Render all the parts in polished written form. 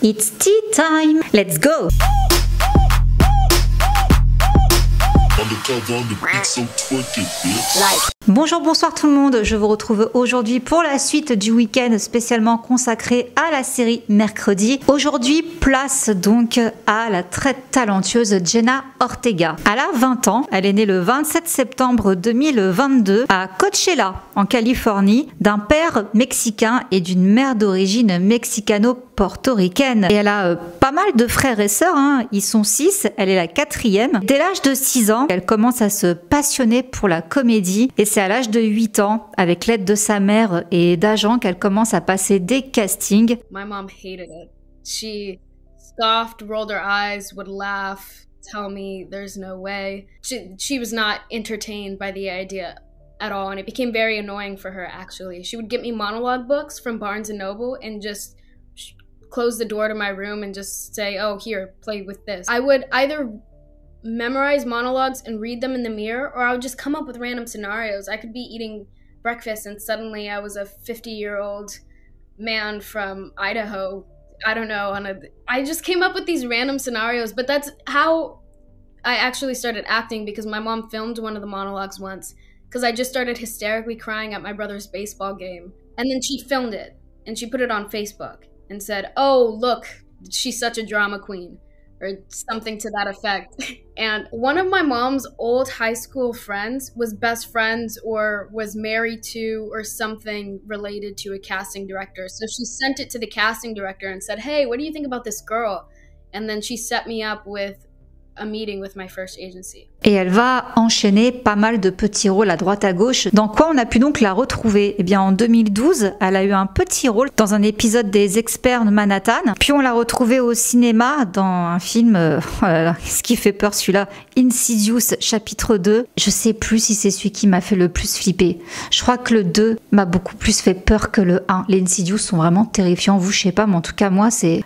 It's tea time. Let's go. Bonjour, bonsoir tout le monde, je vous retrouve aujourd'hui pour la suite du week-end spécialement consacré à la série Mercredi. Aujourd'hui, place donc à la très talentueuse Jenna Ortega. Elle a 20 ans, elle est née le 27 septembre 2022 à Coachella, en Californie, d'un père mexicain et d'une mère d'origine mexicano-portoricaine. Et elle a pas mal de frères et sœurs, ils sont 6, elle est la 4e. Dès l'âge de 6 ans, elle commence à se passionner pour la comédie et c'est à l'âge de 8 ans, avec l'aide de sa mère et d'agents, qu'elle commence à passer des castings. My mom hated it. She scoffed, rolled her eyes, would laugh, tell me there's no way. She was not entertained by the idea at all, and it became very annoying for her actually. She would get me monologue books from Barnes & Noble and just close the door to my room and just say, oh, here, play with this. I would either memorize monologues and read them in the mirror, or I would just come up with random scenarios. I could be eating breakfast and suddenly I was a 50-year-old man from Idaho. I don't know. I just came up with these random scenarios, but that's how I actually started acting, because my mom filmed one of the monologues once because I just started hysterically crying at my brother's baseball game. And then she filmed it and she put it on Facebook and said, oh, look, she's such a drama queen, or something to that effect. And one of my mom's old high school friends was best friends or was married to or something related to a casting director. So she sent it to the casting director and said, hey, what do you think about this girl? And then she set me up with a meeting with my first agency. Et elle va enchaîner pas mal de petits rôles à droite à gauche. Dans quoi on a pu donc la retrouver? Eh bien en 2012, elle a eu un petit rôle dans un épisode des Experts de Manhattan. Puis on l'a retrouvée au cinéma dans un film, ce qui fait peur celui-là, Insidious chapitre 2. Je sais plus si c'est celui qui m'a fait le plus flipper. Je crois que le 2 m'a beaucoup plus fait peur que le 1. Les Insidious sont vraiment terrifiants. Vous, je sais pas, mais en tout cas moi c'est...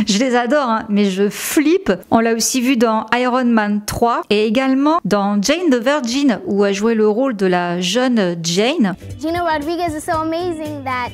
Je les adore, mais je flippe. On l'a aussi vu dans Iron Man 3 et également dans Jane the Virgin, où elle jouait le rôle de la jeune Jane. Gina Rodriguez is so amazing that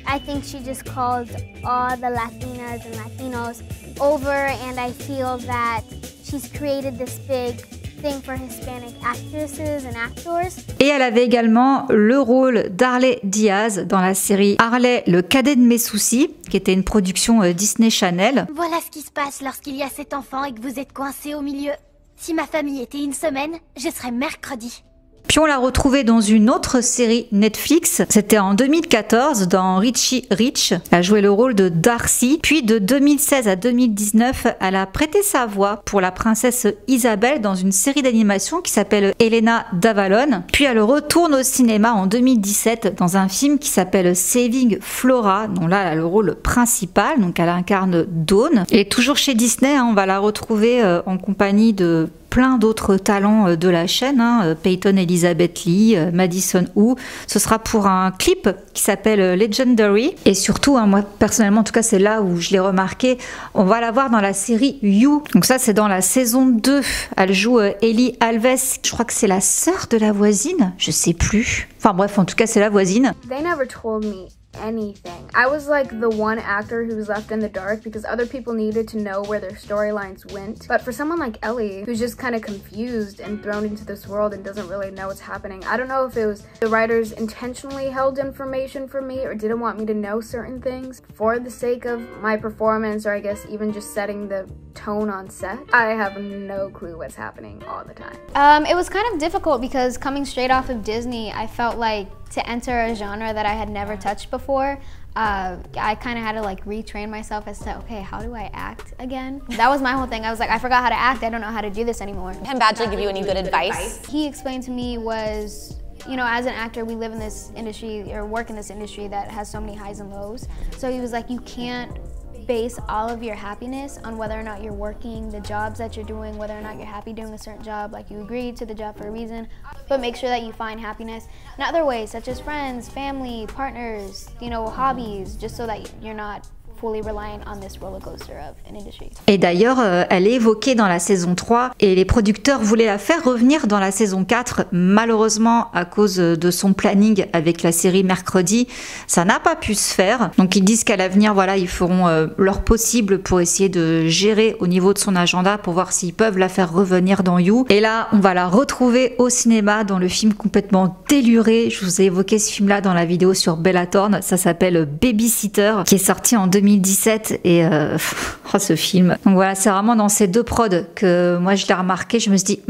I think she just called all the Latinas and Latinos over, and I feel that she's created this big thing for Hispanic actresses and actors. Et elle avait également le rôle d'Harley Diaz dans la série Harley, le cadet de mes soucis, qui était une production Disney Channel. Voilà ce qui se passe lorsqu'il y a 7 enfants et que vous êtes coincés au milieu. Si ma famille était une semaine, je serais mercredi. Puis on l'a retrouvée dans une autre série Netflix, c'était en 2014 dans Richie Rich. Elle a joué le rôle de Darcy. Puis de 2016 à 2019, elle a prêté sa voix pour la princesse Isabelle dans une série d'animation qui s'appelle Helena d'Avalon. Puis elle retourne au cinéma en 2017 dans un film qui s'appelle Saving Flora, dont là elle a le rôle principal, donc elle incarne Dawn. Et toujours chez Disney, on va la retrouver en compagnie de plein d'autres talents de la chaîne, Peyton Elizabeth Lee, Madison Wu. Ce sera pour un clip qui s'appelle Legendary. Et surtout, moi personnellement, en tout cas c'est là où je l'ai remarqué, on va la voir dans la série You. Donc ça c'est dans la saison 2. Elle joue Ellie Alves. Je crois que c'est la sœur de la voisine, je sais plus. Enfin bref, en tout cas c'est la voisine. They never told me anything. I was like the one actor who was left in the dark because other people needed to know where their storylines went. But for someone like Ellie, who's just kind of confused and thrown into this world and doesn't really know what's happening, I don't know if it was the writers intentionally held information from me or didn't want me to know certain things for the sake of my performance, or I guess even just setting the tone on set. I have no clue what's happening all the time. It was kind of difficult because coming straight off of Disney, I felt like to enter a genre that I had never touched before, I kind of had to like retrain myself as to, okay, how do I act again? That was my whole thing. I was like, I forgot how to act. I don't know how to do this anymore. Can Badgley give you any good advice? He explained to me was, you know, as an actor, we live in this industry or work in this industry that has so many highs and lows. So he was like, you can't base all of your happiness on whether or not you're working, the jobs that you're doing, whether or not you're happy doing a certain job, like you agreed to the job for a reason, but make sure that you find happiness in other ways, such as friends, family, partners, you know, hobbies, just so that you're not fully reliant on this roller coaster of an industry. Et d'ailleurs, elle est évoquée dans la saison 3 et les producteurs voulaient la faire revenir dans la saison 4. Malheureusement, à cause de son planning avec la série mercredi, ça n'a pas pu se faire. Donc ils disent qu'à l'avenir, voilà, ils feront leur possible pour essayer de gérer au niveau de son agenda pour voir s'ils peuvent la faire revenir dans You. Et là, on va la retrouver au cinéma dans le film complètement déluré. Je vous ai évoqué ce film-là dans la vidéo sur Bella Thorne. Ça s'appelle Babysitter, qui est sorti en 2017 et oh, ce film. Donc voilà, c'est vraiment dans ces deux prods que moi je l'ai remarqué. Je me suis dit,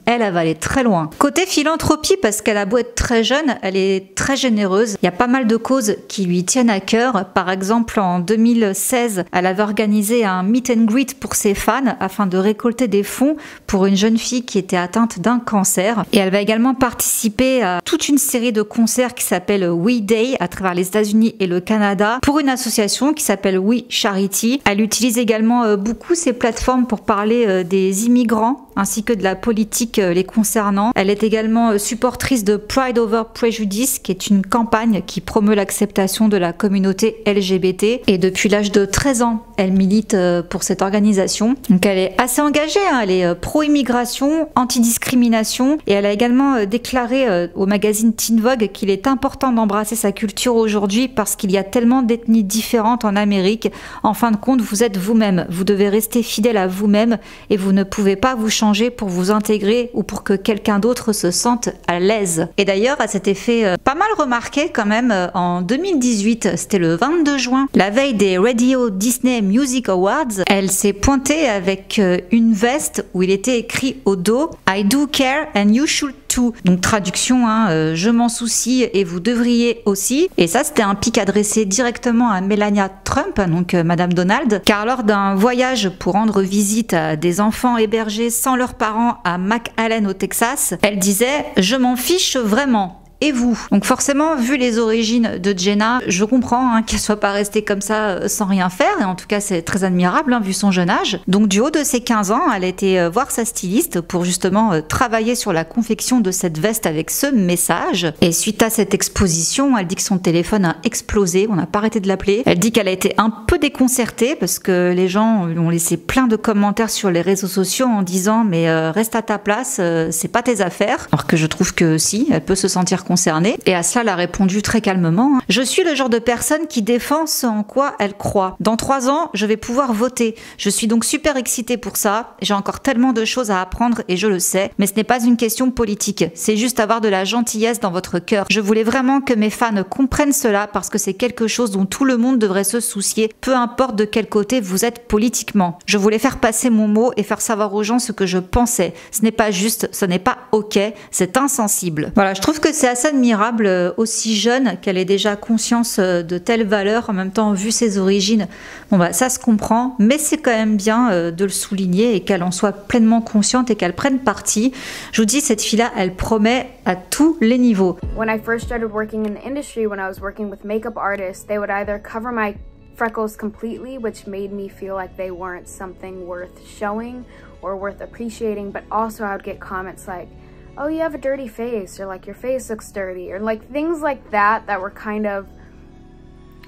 elle va aller très loin. Côté philanthropie, parce qu'elle a beau être très jeune, elle est très généreuse. Il y a pas mal de causes qui lui tiennent à cœur. Par exemple, en 2016, elle avait organisé un meet and greet pour ses fans afin de récolter des fonds pour une jeune fille qui était atteinte d'un cancer. Et elle va également participer à toute une série de concerts qui s'appelle We Day à travers les États-Unis et le Canada pour une association qui s'appelle We Charity. Elle utilise également beaucoup ces plateformes pour parler des immigrants ainsi que de la politique les concernant. Elle est également supportrice de Pride Over Prejudice, qui est une campagne qui promeut l'acceptation de la communauté LGBT. Et depuis l'âge de 13 ans, elle milite pour cette organisation. Donc elle est assez engagée, hein. Elle est pro-immigration, anti-discrimination. Et elle a également déclaré au magazine Teen Vogue qu'il est important d'embrasser sa culture aujourd'hui parce qu'il y a tellement d'ethnies différentes en Amérique. En fin de compte, vous êtes vous-même. Vous devez rester fidèle à vous-même et vous ne pouvez pas vous changer pour vous intégrer ou pour que quelqu'un d'autre se sente à l'aise. Et d'ailleurs, elle s'était fait pas mal remarquer quand même en 2018, c'était le 22 juin, la veille des Radio Disney Music Awards, elle s'est pointée avec une veste où il était écrit au dos « I do care and you should too ». Donc traduction, je m'en soucie et vous devriez aussi. Et ça, c'était un pic adressé directement à Melania Trump, donc Madame Donald, car lors d'un voyage pour rendre visite à des enfants hébergés sans leurs parents à McAllen au Texas, elle disait « Je m'en fiche vraiment ». Et vous? Donc forcément, vu les origines de Jenna, je comprends qu'elle soit pas restée comme ça sans rien faire, et en tout cas c'est très admirable vu son jeune âge. Donc du haut de ses 15 ans, elle a été voir sa styliste pour justement travailler sur la confection de cette veste avec ce message. Et suite à cette exposition, elle dit que son téléphone a explosé, on n'a pas arrêté de l'appeler. Elle dit qu'elle a été un peu déconcertée parce que les gens lui ont laissé plein de commentaires sur les réseaux sociaux en disant mais reste à ta place, c'est pas tes affaires. Alors que je trouve que si, elle peut se sentir concernée. Et à cela, elle a répondu très calmement. Je suis le genre de personne qui défend ce en quoi elle croit. Dans 3 ans, je vais pouvoir voter. Je suis donc super excitée pour ça. J'ai encore tellement de choses à apprendre et je le sais. Mais ce n'est pas une question politique. C'est juste avoir de la gentillesse dans votre cœur. Je voulais vraiment que mes fans comprennent cela parce que c'est quelque chose dont tout le monde devrait se soucier, peu importe de quel côté vous êtes politiquement. Je voulais faire passer mon mot et faire savoir aux gens ce que je pensais. Ce n'est pas juste, ce n'est pas ok, c'est insensible. Voilà, je trouve que c'est assez admirable, aussi jeune, qu'elle ait déjà conscience de telles valeurs, en même temps vu ses origines. Bon bah ça se comprend, mais c'est quand même bien de le souligner et qu'elle en soit pleinement consciente et qu'elle prenne parti. Je vous dis, cette fille-là, elle promet à tous les niveaux. When I first started working in the industry, when I was working with makeup artists, they would either cover my freckles completely, which made me feel like they weren't something worth showing or worth appreciating, but also I would get comments like, oh, you have a dirty face, or like your face looks dirty, or like things like that were kind of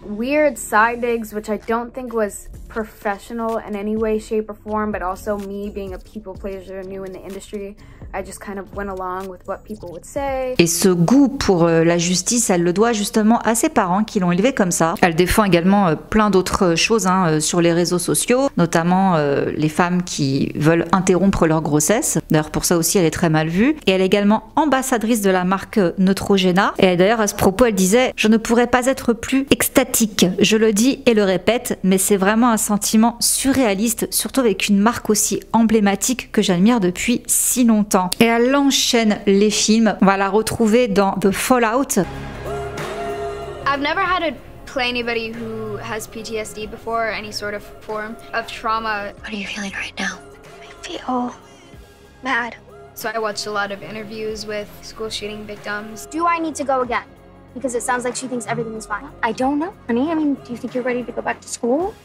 weird side digs, which I don't think was professional in any way, shape, or form, but also me being a people pleaser new in the industry, I just kind of went along with what people would say. Et ce goût pour la justice, elle le doit justement à ses parents qui l'ont élevée comme ça. Elle défend également plein d'autres choses sur les réseaux sociaux, notamment les femmes qui veulent interrompre leur grossesse. D'ailleurs, pour ça aussi, elle est très mal vue. Et elle est également ambassadrice de la marque Neutrogena. Et d'ailleurs, à ce propos, elle disait « Je ne pourrais pas être plus extatique. Je le dis et le répète, mais c'est vraiment un sentiment surréaliste, surtout avec une marque aussi emblématique que j'admire depuis si longtemps. » Et elle enchaîne les films. On va la retrouver dans The Fallout. I've never had to play anybody who has PTSD before, any sort of form of trauma. What are you feeling right now? I feel mad. So I watched a lot of interviews with school shooting victims. Do I need to go again? Because it sounds like she thinks everything is fine. I don't know, honey. I mean, do you think you're ready to go back to school?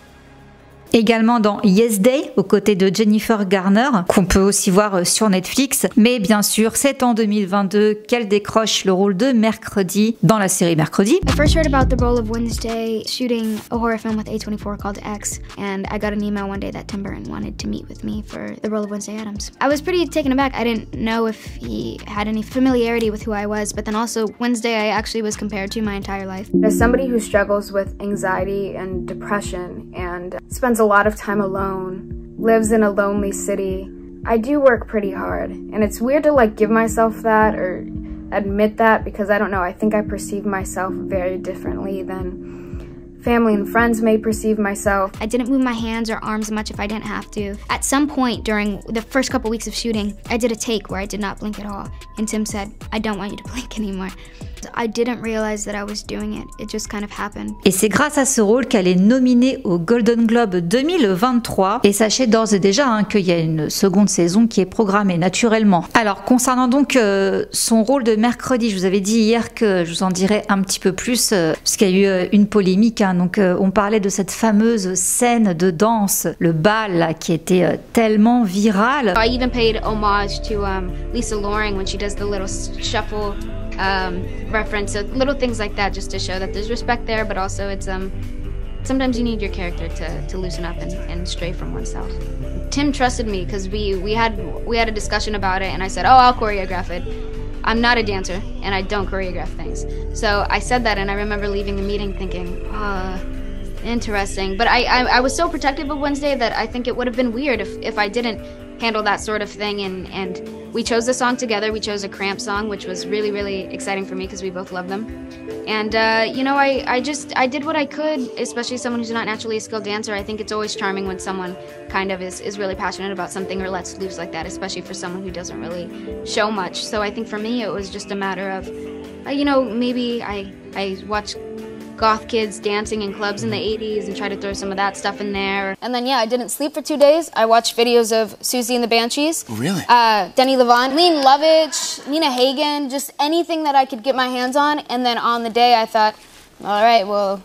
également dans Yes Day, aux côtés de Jennifer Garner, qu'on peut aussi voir sur Netflix. Mais bien sûr, c'est en 2022 qu'elle décroche le rôle de Mercredi dans la série Mercredi. I first heard about the role of Wednesday shooting a horror film with A24 called X, and I got an email one day that Tim Burton wanted to meet with me for the role of Wednesday Addams. I was pretty taken aback. I didn't know if he had any familiarity with who I was, but then also Wednesday I actually was compared to my entire life. As somebody who struggles with anxiety and depression and spends a lot of time alone, lives in a lonely city, I do work pretty hard. And it's weird to like give myself that or admit that because I don't know, I think I perceive myself very differently than family and friends may perceive myself. I didn't move my hands or arms much if I didn't have to. At some point during the first couple weeks of shooting, I did a take where I did not blink at all. And Tim said, I don't want you to blink anymore. I didn't realize that I was doing it. It just kind of happened. Et c'est grâce à ce rôle qu'elle est nominée au Golden Globe 2023. Et sachez d'ores et déjà qu'il y a une seconde saison qui est programmée naturellement. Alors, concernant donc son rôle de Mercredi, je vous avais dit hier que je vous en dirais un petit peu plus, parce qu'il y a eu une polémique. Donc, on parlait de cette fameuse scène de danse, le bal, là, qui était tellement virale. I even paid homage to Lisa Loring when she does the little shuffle reference, so little things like that just to show that there's respect there, but also it's sometimes you need your character to loosen up and stray from oneself. Tim trusted me because we had a discussion about it, and I said, oh, I'll choreograph it. I'm not a dancer and I don't choreograph things. So I said that, and I remember leaving the meeting thinking, interesting. But I was so protective of Wednesday that I think it would have been weird if I didn't handle that sort of thing, and we chose the song together. We chose a Cramp song, which was really, really exciting for me because we both love them. And you know, I did what I could, especially someone who's not naturally a skilled dancer. I think it's always charming when someone kind of is really passionate about something or lets loose like that, especially for someone who doesn't really show much. So I think for me it was just a matter of, you know, maybe I watched goth kids dancing in clubs in the 80s and try to throw some of that stuff in there. And then, yeah, I didn't sleep for 2 days. I watched videos of Susie and the Banshees. Oh, really? Denny Levant, Lean Lovitch, Nina Hagen, just anything that I could get my hands on. And then on the day, I thought, all right, well...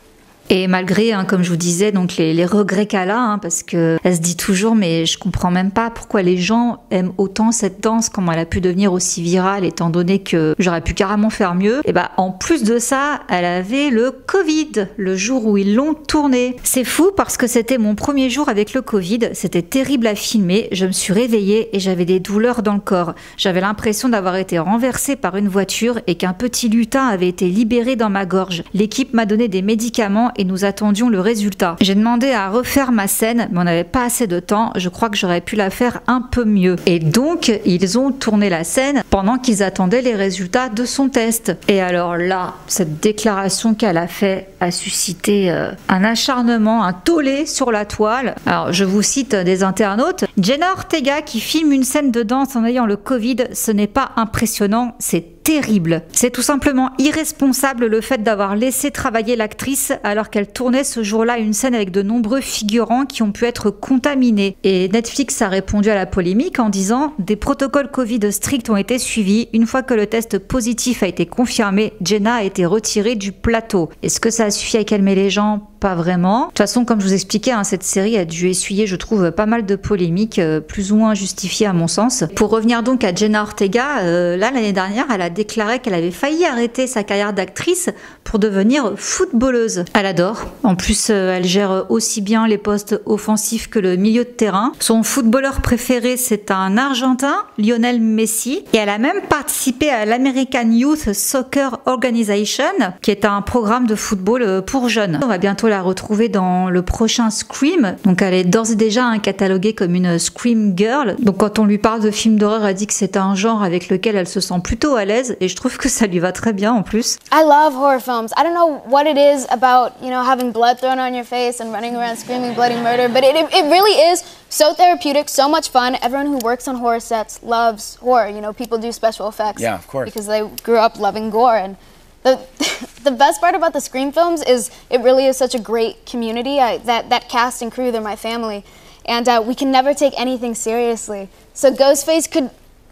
Et malgré, comme je vous disais, donc les regrets qu'elle a, parce que elle se dit toujours, mais je comprends même pas pourquoi les gens aiment autant cette danse, comment elle a pu devenir aussi virale, étant donné que j'aurais pu carrément faire mieux. Et bah, en plus de ça, elle avait le Covid, le jour où ils l'ont tournée. C'est fou parce que c'était mon premier jour avec le Covid, c'était terrible à filmer, je me suis réveillée et j'avais des douleurs dans le corps. J'avais l'impression d'avoir été renversée par une voiture et qu'un petit lutin avait été libéré dans ma gorge. L'équipe m'a donné des médicaments et nous attendions le résultat. J'ai demandé à refaire ma scène, mais on n'avait pas assez de temps. Je crois que j'aurais pu la faire un peu mieux. Et donc, ils ont tourné la scène pendant qu'ils attendaient les résultats de son test. Et alors là, cette déclaration qu'elle a fait a suscité un acharnement, un tollé sur la toile. Alors, je vous cite des internautes. Jenna Ortega qui filme une scène de danse en ayant le Covid, ce n'est pas impressionnant, c'est terrible. C'est tout simplement irresponsable le fait d'avoir laissé travailler l'actrice alors qu'elle tournait ce jour-là une scène avec de nombreux figurants qui ont pu être contaminés. Et Netflix a répondu à la polémique en disant « Des protocoles Covid stricts ont été suivis. Une fois que le test positif a été confirmé, Jenna a été retirée du plateau. » Est-ce que ça a suffi à calmer les gens ? Pas vraiment. De toute façon, comme je vous expliquais, cette série a dû essuyer, je trouve, pas mal de polémiques, plus ou moins justifiées à mon sens. Pour revenir donc à Jenna Ortega, là, l'année dernière, elle a déclaré qu'elle avait failli arrêter sa carrière d'actrice pour devenir footballeuse. Elle adore. En plus, elle gère aussi bien les postes offensifs que le milieu de terrain. Son footballeur préféré, c'est un Argentin, Lionel Messi. Et elle a même participé à l'American Youth Soccer Organization, qui est un programme de football pour jeunes. On va bientôt la retrouver dans le prochain Scream. Donc elle est d'ores et déjà cataloguée comme une Scream Girl. Donc quand on lui parle de films d'horreur, elle dit que c'est un genre avec lequel elle se sent plutôt à l'aise et je trouve que ça lui va très bien en plus. I love horror films. I don't know what it is about, you know, having blood thrown on your face and running around screaming bloody murder, but it really is so therapeutic, so much fun. Everyone who works on horror sets loves horror. You know, people do special effects. Yeah, of course. Because they grew up loving gore. And the best part about the Scream films is it really is such a great community. That cast and crew, they're my family. And we can never take anything seriously. So Ghostface could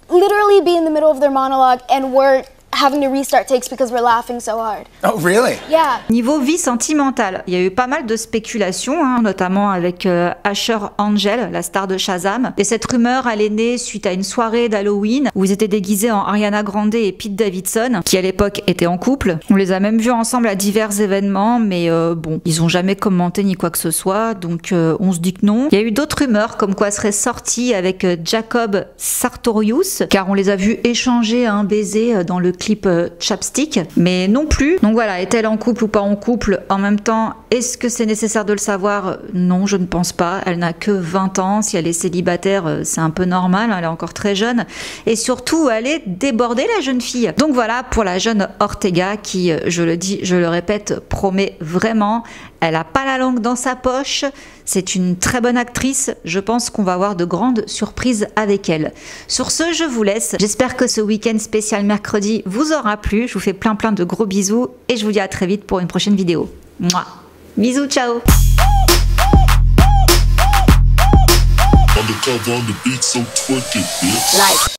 literally be in the middle of their monologue and we're having to restart takes because we're laughing so hard. Oh, really? Yeah. Niveau vie sentimentale, il y a eu pas mal de spéculations, notamment avec Asher Angel, la star de Shazam. Et cette rumeur, elle est née suite à une soirée d'Halloween où ils étaient déguisés en Ariana Grande et Pete Davidson, qui à l'époque étaient en couple. On les a même vus ensemble à divers événements, mais bon, ils ont jamais commenté ni quoi que ce soit, donc on se dit que non. Il y a eu d'autres rumeurs comme quoi elle serait sortie avec Jacob Sartorius, car on les a vus échanger un baiser dans le clip Chapstick, mais non plus. Donc voilà, est-elle en couple ou pas en couple? En même temps, est-ce que c'est nécessaire de le savoir? Non, je ne pense pas. Elle n'a que 20 ans. Si elle est célibataire, c'est un peu normal. Elle est encore très jeune. Et surtout, elle est débordée, la jeune fille. Donc voilà pour la jeune Ortega qui, je le dis, je le répète, promet vraiment. Elle n'a pas la langue dans sa poche. C'est une très bonne actrice. Je pense qu'on va avoir de grandes surprises avec elle. Sur ce, je vous laisse. J'espère que ce week-end spécial mercredi vous aura plu. Je vous fais plein de gros bisous et je vous dis à très vite pour une prochaine vidéo. Mouah. Bisous, ciao.